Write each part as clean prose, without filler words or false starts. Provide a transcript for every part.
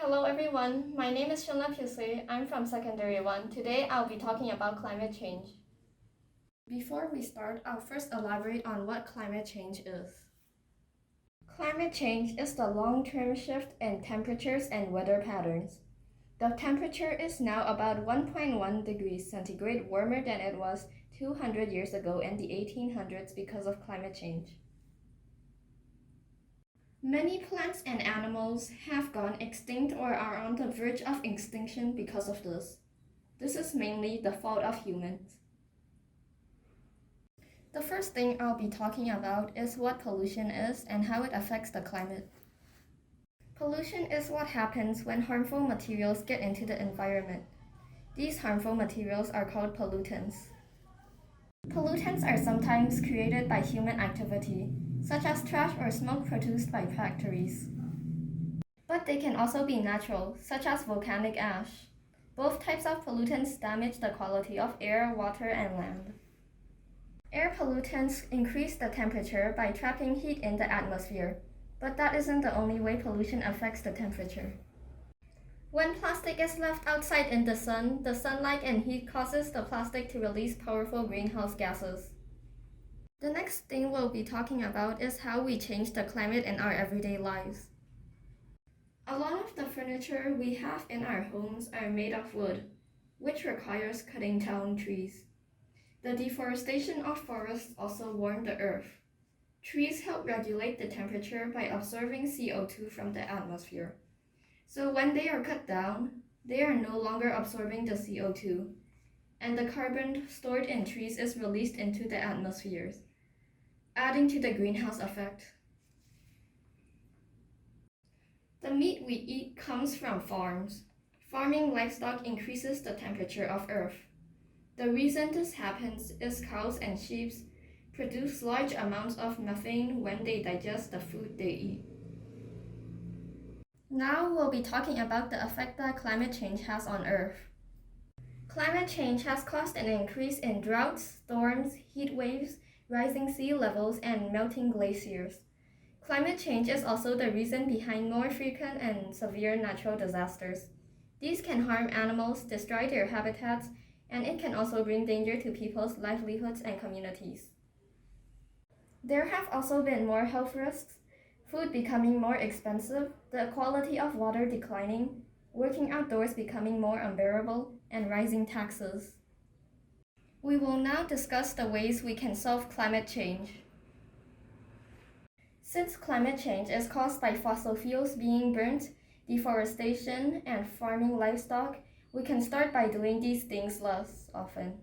Hello everyone, my name is Shunlei Phyu. I'm from Secondary 1. Today I'll be talking about climate change. Before we start, I'll first elaborate on what climate change is. Climate change is the long-term shift in temperatures and weather patterns. The temperature is now about 1.1 degrees centigrade warmer than it was 200 years ago in the 1800s because of climate change. Many plants and animals have gone extinct or are on the verge of extinction because of this. This is mainly the fault of humans. The first thing I'll be talking about is what pollution is and how it affects the climate. Pollution is what happens when harmful materials get into the environment. These harmful materials are called pollutants. Pollutants are sometimes created by human activity, such as trash or smoke produced by factories. But they can also be natural, such as volcanic ash. Both types of pollutants damage the quality of air, water, and land. Air pollutants increase the temperature by trapping heat in the atmosphere, but that isn't the only way pollution affects the temperature. When plastic is left outside in the sunlight and heat causes the plastic to release powerful greenhouse gases. The next thing we'll be talking about is how we change the climate in our everyday lives. A lot of the furniture we have in our homes are made of wood, which requires cutting down trees. The deforestation of forests also warm the earth. Trees help regulate the temperature by absorbing CO2 from the atmosphere. So when they are cut down, they are no longer absorbing the CO2, and the carbon stored in trees is released into the atmosphere, adding to the greenhouse effect. The meat we eat comes from farms. Farming livestock increases the temperature of Earth. The reason this happens is cows and sheep produce large amounts of methane when they digest the food they eat. Now we'll be talking about the effect that climate change has on Earth. Climate change has caused an increase in droughts, storms, heat waves, rising sea levels, and melting glaciers. Climate change is also the reason behind more frequent and severe natural disasters. These can harm animals, destroy their habitats, and it can also bring danger to people's livelihoods and communities. There have also been more health risks, food becoming more expensive, the quality of water declining, working outdoors becoming more unbearable, and rising taxes. We will now discuss the ways we can solve climate change. Since climate change is caused by fossil fuels being burnt, deforestation, and farming livestock, we can start by doing these things less often.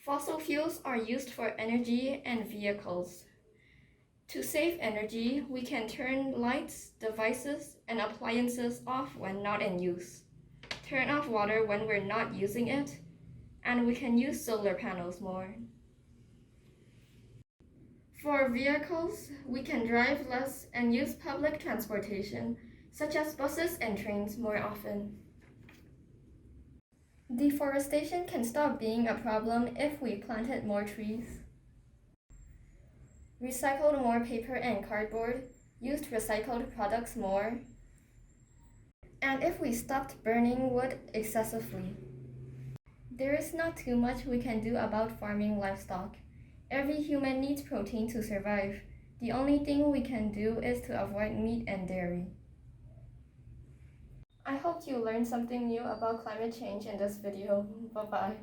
Fossil fuels are used for energy and vehicles. To save energy, we can turn lights, devices, and appliances off when not in use, turn off water when we're not using it, and we can use solar panels more. For vehicles, we can drive less and use public transportation, such as buses and trains, more often. Deforestation can stop being a problem if we planted more trees, recycled more paper and cardboard, used recycled products more, and if we stopped burning wood excessively. There is not too much we can do about farming livestock. Every human needs protein to survive. The only thing we can do is to avoid meat and dairy. I hope you learned something new about climate change in this video. Bye-bye.